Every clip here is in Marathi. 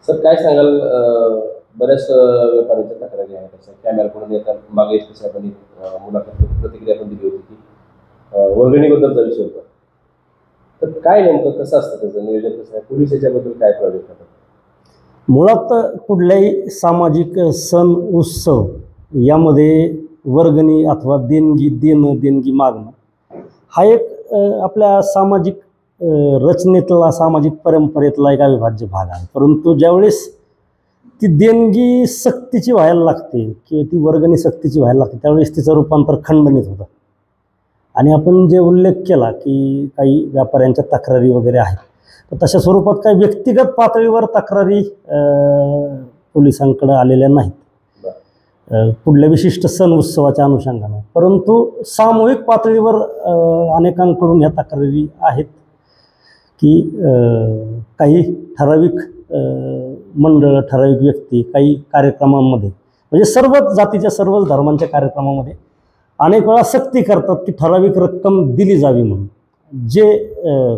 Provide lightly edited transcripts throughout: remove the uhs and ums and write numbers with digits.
सर काय सांगाल बऱ्याच व्यापाऱ्यांच्या तक्रारी आहेत तशा कॅमेरापुढे येतात मागे तशी आपण मुलाखत प्रतिक्रिया पण दिली होती की वर्गणीबद्दलचा विषय होता. तर काय नेमकं कसं असतं त्याचं नियोजन कसं आहे, पोलीस याच्याबद्दल काय प्रोजेक्ट करतात? मुळात कुठल्याही सामाजिक सण उत्सव यामध्ये वर्गणी अथवा देणगी देणं देणगी मागणं हा एक आपल्या सामाजिक रचनेतला सामाजिक परंपरेतला एक अविभाज्य भाग आहे. परंतु ज्यावेळेस ती देणगी सक्तीची व्हायला लागते किंवा ती वर्गणी सक्तीची व्हायला लागते त्यावेळेस तिचं रूपांतर खंडणीत होतं. आणि आपण जे उल्लेख केला की काही व्यापाऱ्यांच्या तक्रारी वगैरे आहेत, तर तशा स्वरूपात काही व्यक्तिगत पातळीवर तक्रारी पोलिसांकडे आलेल्या नाहीत कुठल्या विशिष्ट सण उत्सवाच्या अनुषंगानं. परंतु सामूहिक पातळीवर अनेकांकडून ह्या तक्रारी आहेत की काही ठराविक मंडळ ठराविक व्यक्ती काही कार्यक्रमांमध्ये म्हणजे सर्वच जातीच्या सर्वच धर्मांच्या कार्यक्रमामध्ये अनेक वेळा सक्ती करतात की ठराविक रक्कम दिली जावी म्हणून, जे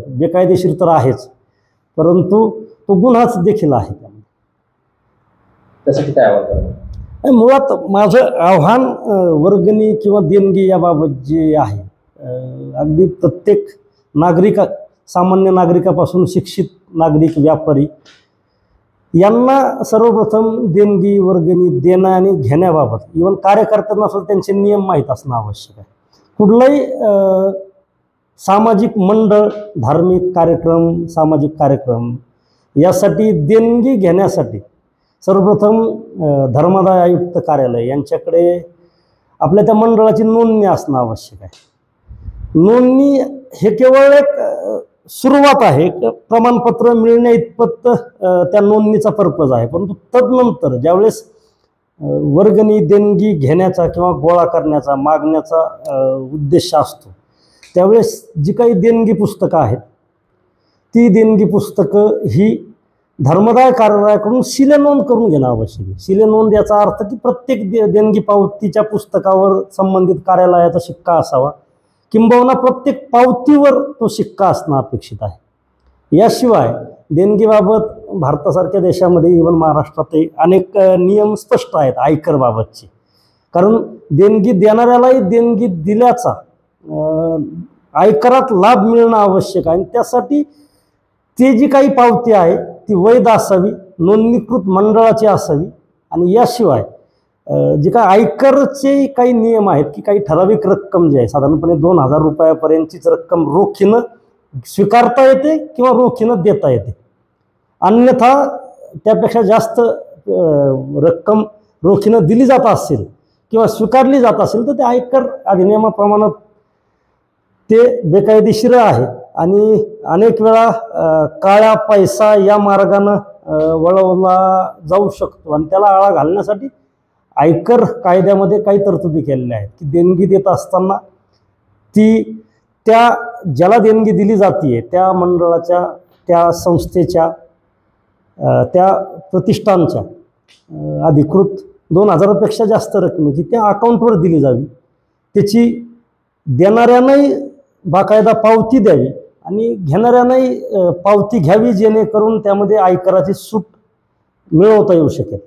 बेकायदेशीर तर आहेच परंतु तो गुन्हाच देखील आहे. त्यासाठी काय आव्हान? मुळात माझं आव्हान वर्गणी किंवा देणगी याबाबत जे आहे अगदी प्रत्येक सामान्य नागरिकापासून शिक्षित नागरिक व्यापारी यांना सर्वप्रथम देणगी वर्गणी देणं आणि घेण्याबाबत इव्हन कार्यकर्त्यांना सुद्धा त्यांचे नियम माहीत असणं आवश्यक आहे. कुठलाही सामाजिक मंडळ धार्मिक कार्यक्रम सामाजिक कार्यक्रम यासाठी देणगी घेण्यासाठी सर्वप्रथम धर्मादाय आयुक्त कार्यालय यांच्याकडे आपल्या त्या मंडळाची नोंदणी असणं आवश्यक आहे. नोंदणी हे केवळ एक सुरुवात आहे, प्रमाणपत्र मिळण्या इतपत त्या नोंदणीचा पर्पज आहे. परंतु तदनंतर ज्यावेळेस वर्गणी देणगी घेण्याचा किंवा गोळा करण्याचा मागण्याचा उद्देश असतो त्यावेळेस जी काही देणगी पुस्तकं आहेत ती देणगी पुस्तकं ही धर्मदाय कार्यालयाकडून शिलेनोंद करून घेणं आवश्यक आहे. शिलेनोंद याचा अर्थ की प्रत्येक देणगी पावतीच्या पुस्तकावर संबंधित कार्यालयाचा शिक्का असावा किंबहुना प्रत्येक पावतीवर तो शिक्का असणं अपेक्षित आहे. याशिवाय देणगीबाबत भारतासारख्या देशामध्ये इव्हन महाराष्ट्रातही अनेक नियम स्पष्ट आहेत आयकरबाबतचे. कारण देणगी देणाऱ्यालाही देणगी दिल्याचा आयकरात लाभ मिळणं आवश्यक आहे आणि त्यासाठी ती जी काही पावती आहे ती वैध असावी, नोंदणीकृत मंडळाची असावी. आणि याशिवाय जे काय आयकरचे काही नियम आहेत की काही ठराविक रक्कम जी आहे साधारणपणे 2000 रुपयापर्यंतचीच रक्कम रोखीनं स्वीकारता येते किंवा रोखीनं देता येते. अन्यथा त्यापेक्षा जास्त रक्कम रोखीनं दिली जात असेल किंवा स्वीकारली जात असेल तर ते आयकर अधिनियमाप्रमाणे ते बेकायदेशीर आहे आणि अनेक वेळा काळा पैसा या मार्गानं वळवला जाऊ शकतो. आणि त्याला आळा घालण्यासाठी आयकर कायद्यामध्ये काही तरतुदी केलेल्या आहेत की देणगी देत असताना ती त्या ज्याला देणगी दिली जाते त्या मंडळाच्या त्या संस्थेच्या त्या प्रतिष्ठानच्या अधिकृत 2000पेक्षा जास्त रकमेची त्या अकाउंटवर दिली जावी. त्याची देणाऱ्यानंही बाकायदा पावती द्यावी आणि घेणाऱ्यानंही पावती घ्यावी जेणेकरून त्यामध्ये आयकराची सूट मिळवता येऊ शकेल.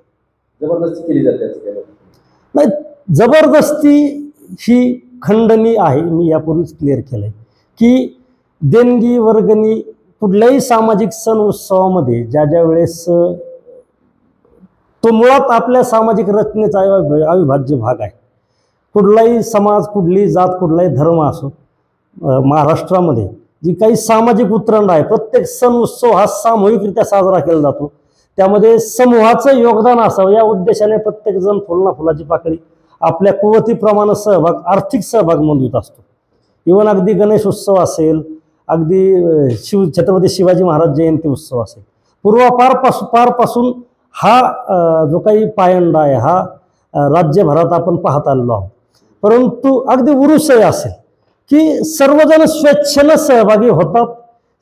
जबरदस्ती केली जाते नाही, जबरदस्ती ही खंडणी आहे. मी यापूर्वीच क्लिअर केलं आहे की देणगी वर्गणी कुठल्याही सामाजिक सण उत्सवामध्ये ज्या वेळेस तो मुळात आपल्या सामाजिक रचनेचा अविभाज्य भाग आहे. कुठलाही समाज कुठलीही जात कुठलाही धर्म असो महाराष्ट्रामध्ये जी काही सामाजिक उतरंड आहे प्रत्येक सण उत्सव हा सामूहिकरित्या साजरा केला जातो. त्यामध्ये समूहाचं योगदान असावं या उद्देशाने प्रत्येकजण फुलना फुलाची पाकळी आपल्या कुवतीप्रमाणे सहभाग आर्थिक सहभाग नोंदवित असतो. इव्हन अगदी गणेश उत्सव असेल अगदी छत्रपती शिवाजी महाराज जयंती उत्सव असेल पारपासून हा जो काही पायंडा आहे हा राज्यभरात आपण पाहत आलेलो आहोत. परंतु अगदी उरुसही असेल की सर्वजण स्वेच्छेनं सहभागी होतात,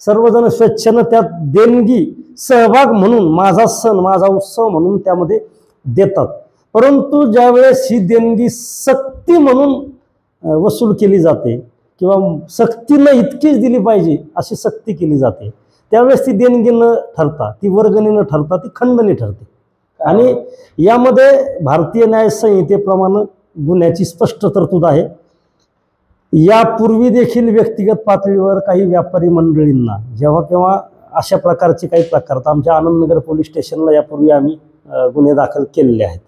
सर्वजण स्वेच्छेनं त्यात देणगी सहभाग म्हणून माझा सण माझा उत्सव म्हणून त्यामध्ये देतात. परंतु ज्यावेळेस ही देणगी सक्ती म्हणून वसूल केली जाते किंवा सक्तीनं इतकीच दिली पाहिजे अशी सक्ती केली जाते त्यावेळेस ती देणगी न ठरता, ती वर्गणी न ठरता ती खंडणी ठरते. आणि यामध्ये भारतीय न्याय संहितेप्रमाणे गुन्ह्याची स्पष्ट तरतूद आहे. यापूर्वी देखील व्यक्तिगत पातळीवर काही व्यापारी मंडळींना जेव्हा केव्हा अशा प्रकारचे काही प्रकार, तर आमच्या आनंदनगर पोलीस स्टेशनला यापूर्वी आम्ही गुन्हे दाखल केलेले आहेत.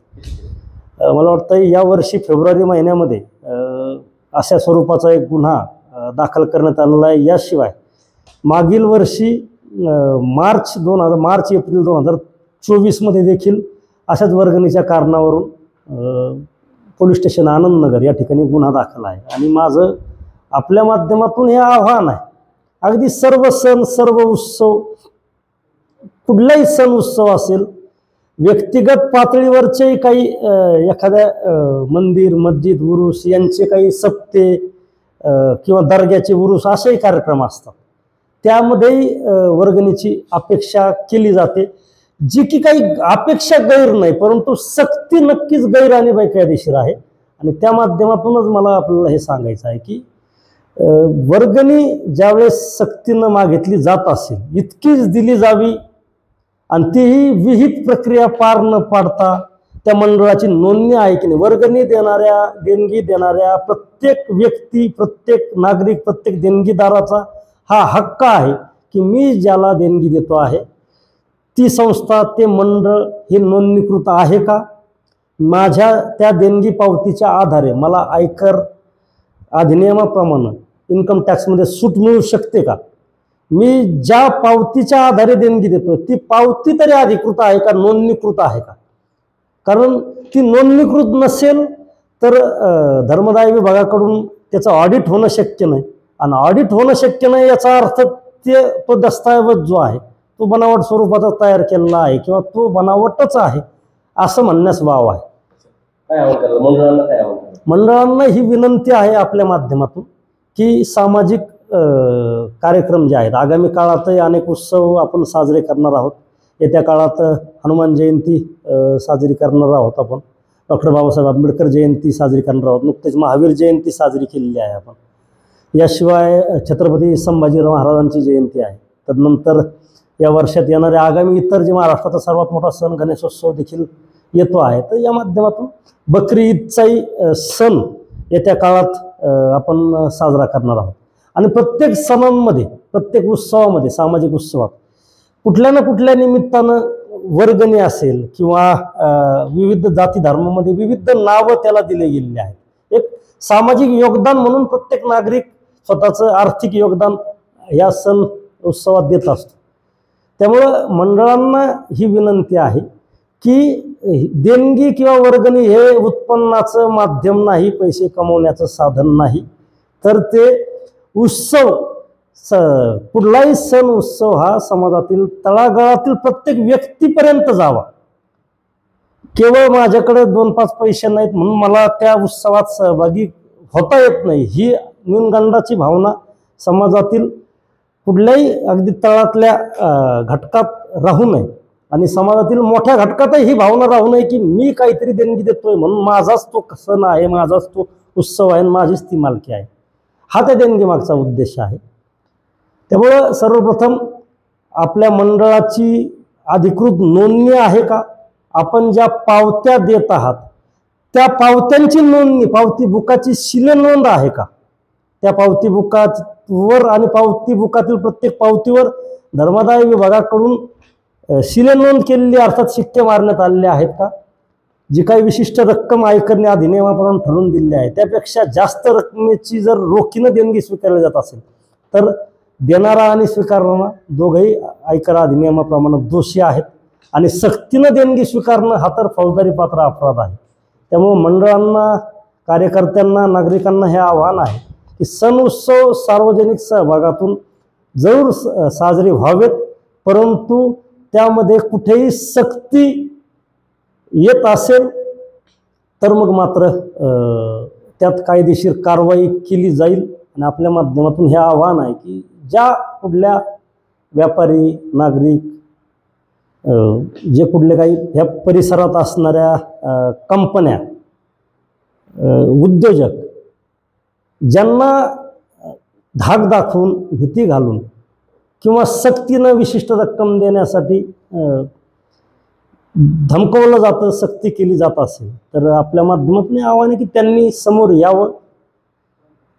मला वाटतं यावर्षी फेब्रुवारी महिन्यामध्ये अशा स्वरूपाचा एक गुन्हा दाखल करण्यात आलेला आहे. याशिवाय मागील वर्षी मार्च एप्रिल 2024 देखील अशाच वर्गणीच्या कारणावरून पोलीस स्टेशन आनंदनगर या ठिकाणी गुन्हा दाखल आहे. आणि माझं आपल्या माध्यमातून हे आव्हान आहे, अगदी सर्व सण, सर्व उत्सव, कुठलाही सण उत्सव असेल, व्यक्तिगत पातळीवरचे काही एखाद्या मंदिर, मस्जिद, उरूस यांचे काही सप्ते किंवा दर्ग्याचे उरूस असेही कार्यक्रम असतात, त्यामध्येही वर्गणीची अपेक्षा केली जाते. जी की काही अपेक्षा गैर नाही, परंतु सक्ती नक्कीच गैर आणि बेकायदेशीर आहे. आणि त्या माध्यमातूनच मला आपल्याला हे सांगायचं आहे की वर्गणी ज्यावेळेस सक्तीनं मागितली जात असेल, इतकीच दिली जावी आणि तीही विहित प्रक्रिया पार न पाडता त्या मंडळाची नोंदणी आहे की नाही. वर्गणी देणाऱ्या, देणगी देणाऱ्या प्रत्येक व्यक्ती, प्रत्येक नागरिक, प्रत्येक देणगीदाराचा हा हक्क आहे की मी ज्याला देणगी देतो आहे ती संस्था, ते मंडळ हे नोंदणीकृत आहे का, माझ्या त्या देणगी पावतीच्या आधारे मला आयकर अधिनियमाप्रमाणे इन्कम टॅक्समध्ये सूट मिळू शकते का, मी ज्या पावतीच्या आधारे देणगी देतो ती पावती तरी अधिकृत आहे का, नोंदणीकृत आहे का. कारण ती नोंदणीकृत नसेल तर धर्मदाय विभागाकडून त्याचं ऑडिट होणं शक्य नाही. आणि ऑडिट होणं शक्य नाही याचा अर्थ तो दस्तऐवज जो आहे तो बनावट स्वरूपाचा तयार केलेला आहे किंवा तो बनावटच आहे असं म्हणण्यास वाव आहे. मंडळांना ही विनंती आहे आपल्या माध्यमातून की सामाजिक कार्यक्रम जे आहेत, आगामी काळातही अनेक उत्सव आपण साजरे करणार आहोत. येत्या काळात हनुमान जयंती साजरी करणार आहोत आपण, डॉक्टर बाबासाहेब आंबेडकर जयंती साजरी करणार आहोत, नुकतेच महावीर जयंती साजरी केलेली आहे आपण. याशिवाय छत्रपती संभाजीराव महाराजांची जयंती आहे. तदनंतर या वर्षात येणाऱ्या आगामी इतर जे महाराष्ट्राचा सर्वात मोठा सण गणेशोत्सव देखील येतो आहे. तर या माध्यमातून बकरी ईदचाही सण येत्या काळात आपण साजरा करणार आहोत. आणि प्रत्येक सणांमध्ये, प्रत्येक उत्सवामध्ये, सामाजिक उत्सवात कुठल्या ना कुठल्या निमित्तानं वर्गणी असेल किंवा विविध जाती धर्मामध्ये विविध नावं त्याला दिले गेलेली आहेत. एक सामाजिक योगदान म्हणून प्रत्येक नागरिक स्वतःचं आर्थिक योगदान या सण उत्सवात देत असतो. त्यामुळं मंडळांना ही विनंती आहे की देणगी किंवा वर्गणी हे उत्पन्नाचं माध्यम नाही, पैसे कमवण्याचं साधन नाही, तर ते उत्सव, कुठलाही सण उत्सव हा समाजातील तळागाळातील प्रत्येक व्यक्तीपर्यंत जावा. केवळ माझ्याकडे 2-5 पैसे नाहीत म्हणून मला त्या उत्सवात सहभागी होता येत नाही, ही न्यूनगंडाची भावना समाजातील कुठल्याही अगदी तळातल्या घटकात राहू नये. आणि समाजातील मोठ्या घटकातही ही भावना राहू नये की मी काहीतरी देणगी देतोय म्हणून माझाच तो सण आहे, माझाच तो उत्सव आहे, माझीच ती मालकी आहे. हा त्या देणगीमागचा उद्देश आहे. त्यामुळं सर्वप्रथम आपल्या मंडळाची अधिकृत नोंदणी आहे का, आपण ज्या पावत्या देत आहात त्या पावत्यांची नोंदणी, पावती बुकाची शिलेनोंद आहे का, त्या पावती बुकावर आणि पावती बुकातील प्रत्येक पावतीवर धर्मादाय विभागाकडून शिलेनोंद केलेली, अर्थात शिक्के मारण्यात आलेले आहेत का, जी काही विशिष्ट रक्कम आयकर अधिनियमाप्रमाणे ठरवून दिली आहे त्यापेक्षा जास्त रकमेची जर रोखीनं देणगी स्वीकारली जात असेल तर देणारा आणि स्वीकारणारा दोघंही आयकर अधिनियमाप्रमाणे दोषी आहेत. आणि सक्तीनं देणगी स्वीकारणं हा तर फौजदारी पात्र अपराध आहे. त्यामुळे मंडळांना, कार्यकर्त्यांना, नागरिकांना हे आव्हान आहे की सण उत्सव सार्वजनिक सहभागातून जरूर साजरे व्हावेत, परंतु त्यामध्ये कुठेही सक्ती येत असेल तर मग मात्र त्यात कायदेशीर कारवाई केली जाईल. आणि आपल्या माध्यमातून हे आव्हान आहे की ज्या कुठल्या व्यापारी, नागरिक, जे कुठले काही ह्या परिसरात असणाऱ्या कंपन्या, उद्योजक ज्यांना धाक दाखवून, भीती घालून किंवा सक्तीनं विशिष्ट रक्कम देण्यासाठी धमकवलं जातं, सक्ती केली जात असेल तर आपल्या माध्यमातून आव्हान आहे की त्यांनी समोर यावं.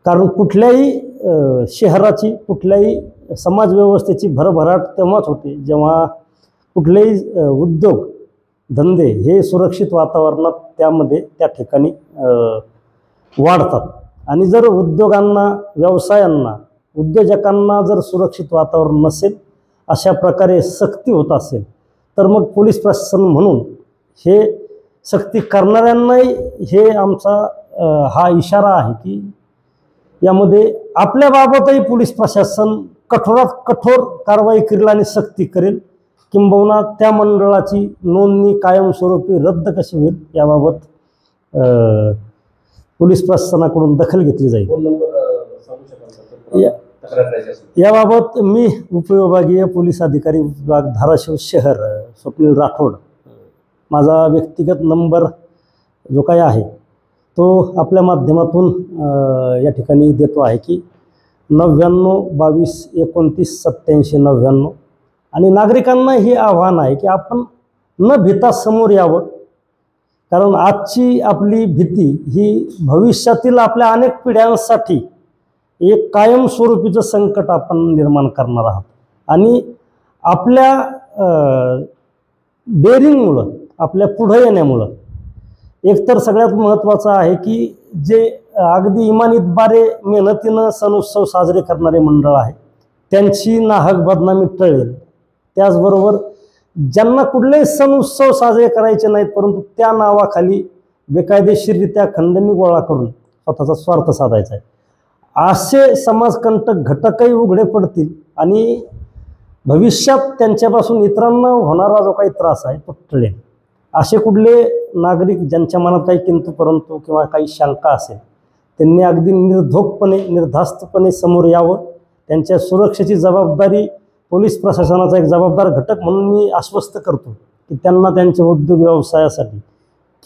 कारण कुठल्याही शहराची, कुठल्याही समाजव्यवस्थेची भरभराट तेव्हाच होते जेव्हा कुठलेही उद्योग धंदे हे सुरक्षित वातावरणात त्यामध्ये त्या ठिकाणी वाढतात. आणि जर उद्योगांना, व्यवसायांना, उद्योजकांना जर सुरक्षित वातावरण नसेल, अशा प्रकारे सक्ती होत असेल तर मग पोलीस प्रशासन म्हणून हे सक्ती करणाऱ्यांनाही हे आमचा हा इशारा आहे की यामध्ये आपल्याबाबतही पोलीस प्रशासन कठोरात कठोर कारवाई करेल आणि सक्ती करेल. किंबहुना त्या मंडळाची नोंदणी कायमस्वरूपी रद्द कशी होईल याबाबत पोलीस प्रशासनाकडून दखल घेतली जाईल. फोन नंबर सांगू शकाल का? तक्रार करायची असेल. याबाबत मी उपविभागीय पोलीस अधिकारी विभाग धाराशिव शहर स्वप्नील राठोड, माझा व्यक्तिगत नंबर जो काही आहे तो आपल्या माध्यमातून या ठिकाणी देतो आहे की 99 22 29 87 99. आणि नागरिकांना हे आव्हान आहे की आपण न भीता समोर यावं. कारण आजची आपली भीती ही भविष्यातील आपल्या अनेक पिढ्यांसाठी एक कायमस्वरूपीचं संकट आपण निर्माण करणार आहात. आणि आपल्या डेअरिंगमुळं, आपल्या पुढे येण्यामुळं एकतर सगळ्यात महत्त्वाचं आहे की जे अगदी इमानीतबारे मेहनतीनं सण उत्सव साजरे करणारे मंडळ आहे त्यांची नाहक बदनामी टळेल. त्याचबरोबर ज्यांना कुठलेही सण उत्सव साजरे करायचे नाहीत परंतु त्या नावाखाली बेकायदेशीररित्या खंडणी गोळा करून स्वतःचा स्वार्थ साधायचा आहे, असे समाजकंटक घटकही उघडे पडतील आणि भविष्यात त्यांच्यापासून इतरांना होणारा जो काही त्रास आहे तो टळेल. असे कुठले नागरिक ज्यांच्या मनात काही किंतु परंतु किंवा काही शंका असेल त्यांनी अगदी निर्धोकपणे, निर्धास्तपणे समोर यावं. त्यांच्या सुरक्षेची जबाबदारी पोलीस प्रशासनाचा एक जबाबदार घटक म्हणून मी आश्वस्त करतो की त्यांना त्यांच्या उद्योग व्यवसायासाठी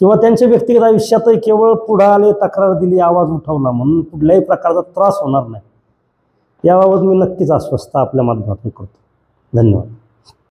किंवा त्यांच्या व्यक्तिगत आयुष्यातही केवळ पुढे आले, तक्रार दिली, आवाज उठवला म्हणून कुठल्याही प्रकारचा त्रास होणार नाही याबाबत मी नक्कीच आश्वस्त आपल्या माध्यमातून करतो. धन्यवाद.